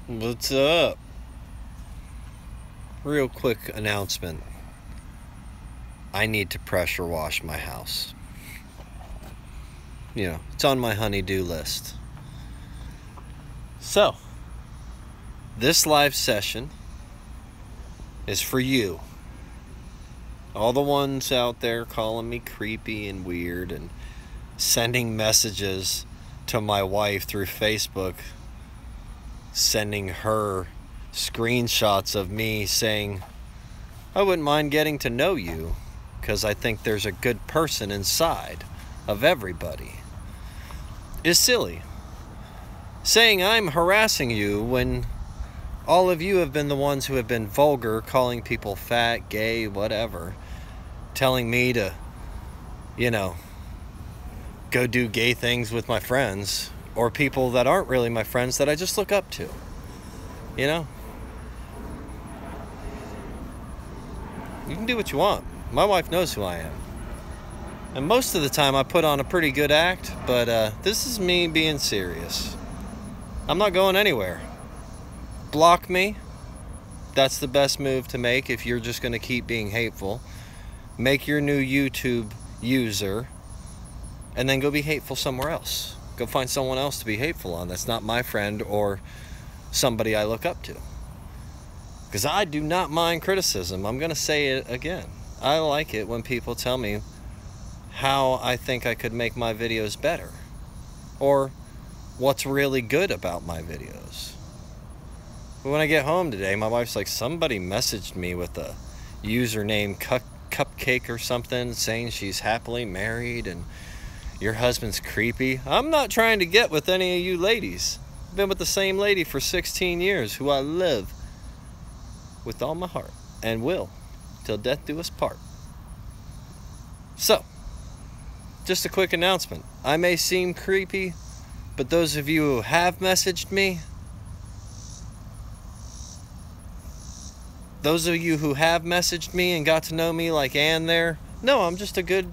What's up? Real quick announcement. I need to pressure wash my house. It's on my honey-do list. So, this live session is for you. All the ones out there calling me creepy and weird and sending messages to my wife through Facebook, sending her screenshots of me saying, I wouldn't mind getting to know you because I think there's a good person inside of everybody, is silly. Saying I'm harassing you when all of you have been the ones who have been vulgar, calling people fat, gay, whatever, telling me to, go do gay things with my friends, or people that aren't really my friends that I just look up to. You can do what you want. My wife knows who I am. And most of the time I put on a pretty good act, but this is me being serious. I'm not going anywhere. Block me. That's the best move to make if you're just going to keep being hateful. Make your new YouTube user and then go be hateful somewhere else. Go find someone else to be hateful on that's not my friend or somebody I look up to. Because I do not mind criticism. I'm going to say it again. I like it when people tell me how I think I could make my videos better, or what's really good about my videos. But when I get home today, my wife's like, somebody messaged me with a username Cupcake or something, saying she's happily married and your husband's creepy. I'm not trying to get with any of you ladies. I've been with the same lady for 16 years who I love with all my heart and will till death do us part. So, just a quick announcement. I may seem creepy, but those of you who have messaged me, and got to know me like Ann there, no, I'm just a good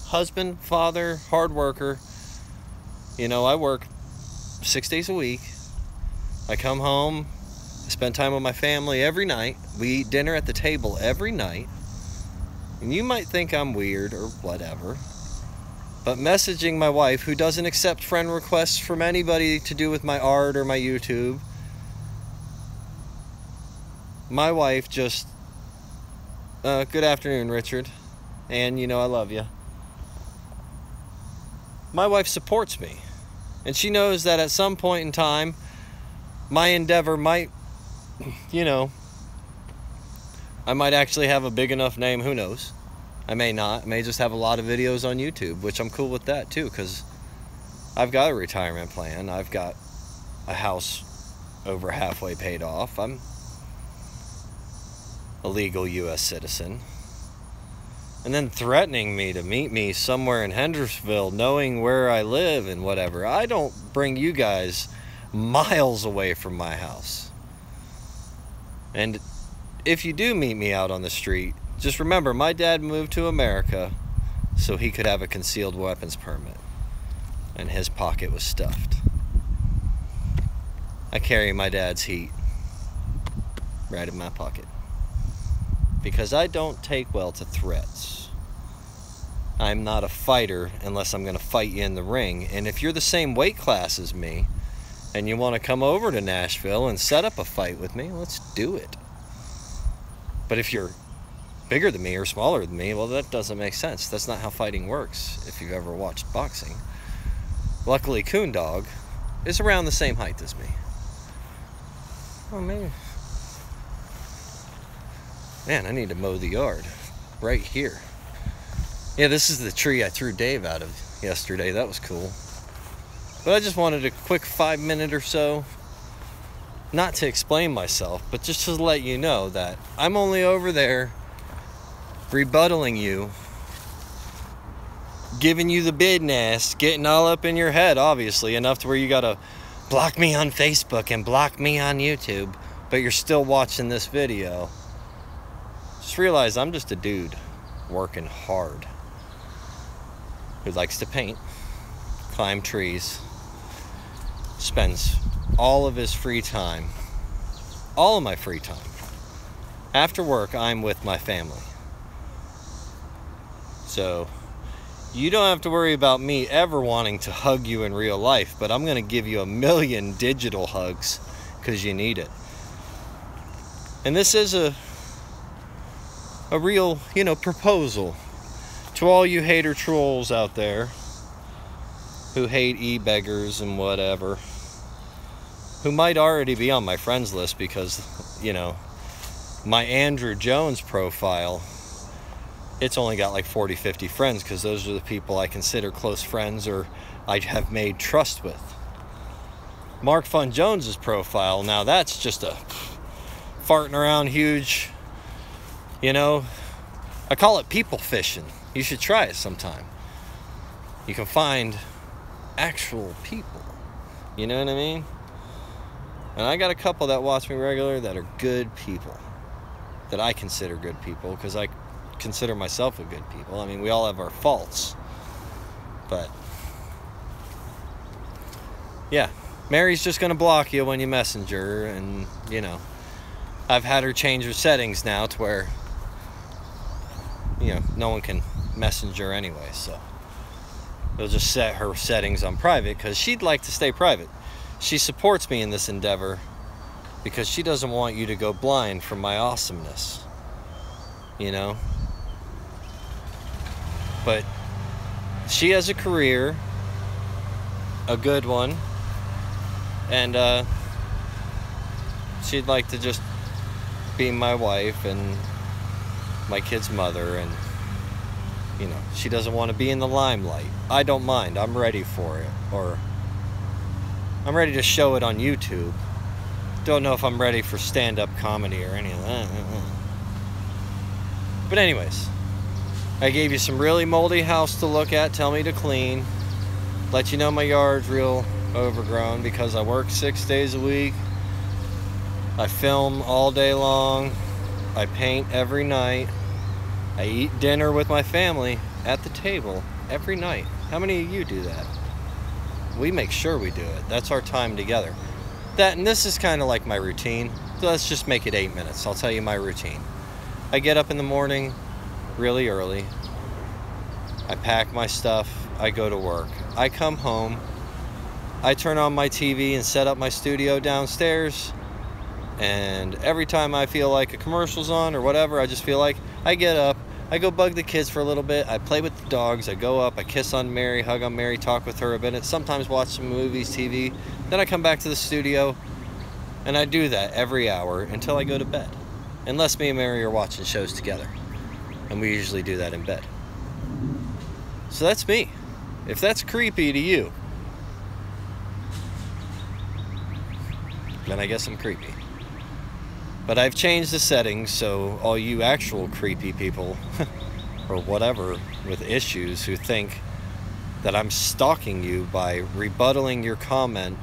husband, father, hard worker. I work 6 days a week. I come home, I spend time with my family every night. We eat dinner at the table every night. And you might think I'm weird or whatever, but messaging my wife, who doesn't accept friend requests from anybody to do with my art or my YouTube, my wife just, good afternoon, Richard, and I love you. My wife supports me, and she knows that at some point in time, my endeavor might, I might actually have a big enough name, who knows? I may not. I may just have a lot of videos on YouTube, which I'm cool with that too, because I've got a retirement plan. I've got a house over halfway paid off. I'm a legal U.S. citizen. And then threatening me to meet me somewhere in Hendersonville, knowing where I live and whatever. I don't bring you guys miles away from my house. And if you do meet me out on the street, just remember, my dad moved to America so he could have a concealed weapons permit, and his pocket was stuffed. I carry my dad's heat right in my pocket because I don't take well to threats. I'm not a fighter unless I'm going to fight you in the ring, and if you're the same weight class as me and you want to come over to Nashville and set up a fight with me, let's do it. But if you're bigger than me or smaller than me, well, that doesn't make sense. That's not how fighting works if you've ever watched boxing. Luckily, Coon Dog is around the same height as me. Oh, man. Man, I need to mow the yard right here. Yeah, this is the tree I threw Dave out of yesterday. That was cool. But I just wanted a quick 5-minute or so, not to explain myself, but just to let you know that I'm only over there rebuttaling you, giving you the business, getting all up in your head, obviously, enough to where you gotta block me on Facebook and block me on YouTube, but you're still watching this video. Just realize I'm just a dude working hard who likes to paint, climb trees, spends all of his free time all of my free time. After work, I'm with my family. So you don't have to worry about me ever wanting to hug you in real life, but I'm going to give you 1,000,000 digital hugs because you need it. And this is a real, proposal to all you hater trolls out there who hate e-beggars and whatever, who might already be on my friends list because, my Andrew Jones profile, it's only got like 40, 50 friends because those are the people I consider close friends or I have made trust with. Mark Fun Jones's profile, now that's just a farting around huge, I call it people fishing. You should try it sometime. You can find actual people. You know what I mean? And I got a couple that watch me regular that are good people. That I consider good people because I consider myself a good people. I mean, we all have our faults. But yeah, Mary's just going to block you when you messenger. And, I've had her change her settings now to where, no one can messenger anyway. So they'll just set her settings on private because she'd like to stay private. She supports me in this endeavor because she doesn't want you to go blind from my awesomeness. But she has a career, a good one, and she'd like to just be my wife and my kid's mother, and she doesn't want to be in the limelight. I don't mind. I'm ready for it, or I'm ready to show it on YouTube. Don't know if I'm ready for stand-up comedy or any of that. But anyways, I gave you some really moldy house to look at, tell me to clean, let you know my yard's real overgrown because I work 6 days a week. I film all day long. I paint every night. I eat dinner with my family at the table every night. How many of you do that? We make sure we do it. That's our time together. And this is kind of like my routine. So let's just make it 8 minutes. I'll tell you my routine. I get up in the morning really early. I pack my stuff. I go to work. I come home. I turn on my TV and set up my studio downstairs. And every time I feel like a commercial's on or whatever, I just feel like, I get up. I go bug the kids for a little bit. I play with the dogs. I go up. I kiss on Mary, hug on Mary, talk with her a bit. Sometimes watch some movies, TV. Then I come back to the studio, and I do that every hour until I go to bed. Unless me and Mary are watching shows together. And we usually do that in bed. So that's me. If that's creepy to you, then I guess I'm creepy. But I've changed the settings so all you actual creepy people or whatever with issues who think that I'm stalking you by rebuttaling your comment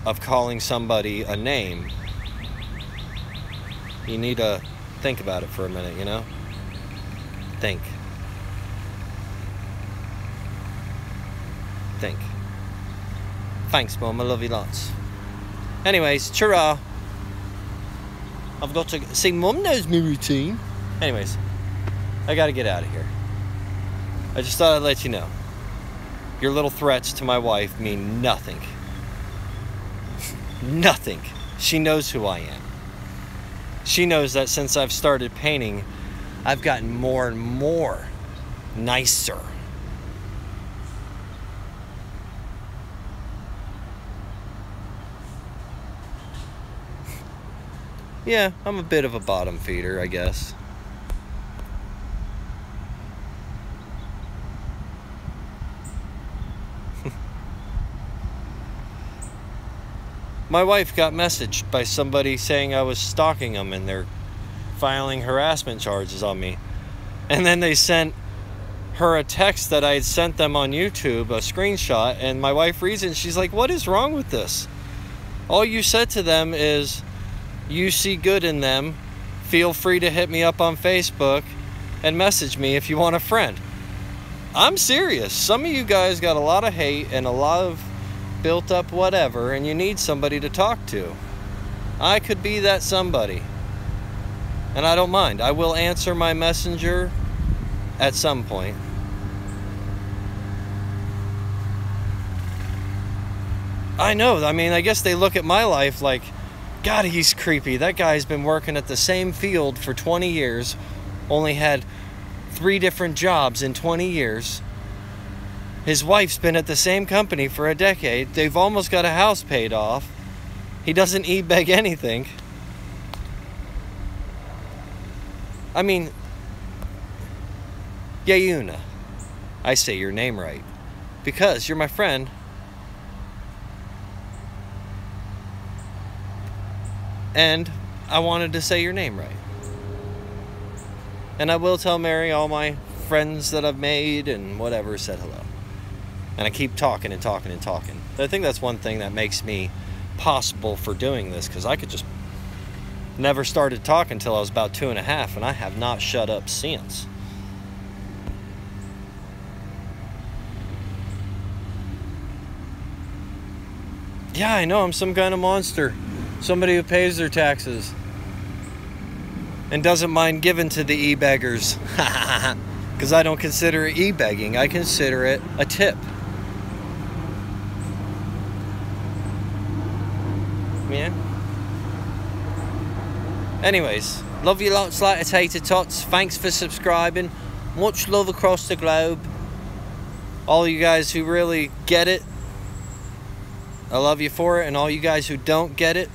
of calling somebody a name, you need to think about it for a minute, Think. Think. Thanks, Mom. I love you lots. Anyways, ta-ra. I've got to see, Mum knows my routine. Anyways, I gotta get out of here. I just thought I'd let you know. Your little threats to my wife mean nothing. Nothing. She knows who I am. She knows that since I've started painting, I've gotten more and more nicer. Yeah, I'm a bit of a bottom feeder, I guess. My wife got messaged by somebody saying I was stalking them and they're filing harassment charges on me. And then they sent her a text that I had sent them on YouTube, a screenshot, and my wife reads it and she's like, "What is wrong with this? All you said to them is, you see good in them, feel free to hit me up on Facebook and message me if you want a friend." I'm serious. Some of you guys got a lot of hate and a lot of built up whatever, and you need somebody to talk to. I could be that somebody. And I don't mind. I will answer my messenger at some point. I know. I mean, I guess they look at my life like, God, he's creepy. That guy's been working at the same field for 20 years, only had 3 different jobs in 20 years. His wife's been at the same company for a decade. They've almost got a house paid off. He doesn't e-beg anything. I mean, Yayuna. I say your name right. Because you're my friend. And I wanted to say your name right. And I will tell Mary all my friends that I've made and whatever said hello. And I keep talking and talking and talking. But I think that's one thing that makes me possible for doing this, because I could just never started talking until I was about 2.5, and I have not shut up since. Yeah, I know, I'm some kind of monster. Somebody who pays their taxes and doesn't mind giving to the e-beggars. Because I don't consider it e-begging. I consider it a tip. Yeah. Anyways, love you lots like a tater tots. Thanks for subscribing. Much love across the globe. All you guys who really get it, I love you for it. And all you guys who don't get it,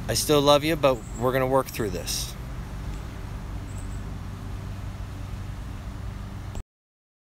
I still love you, but we're going to work through this.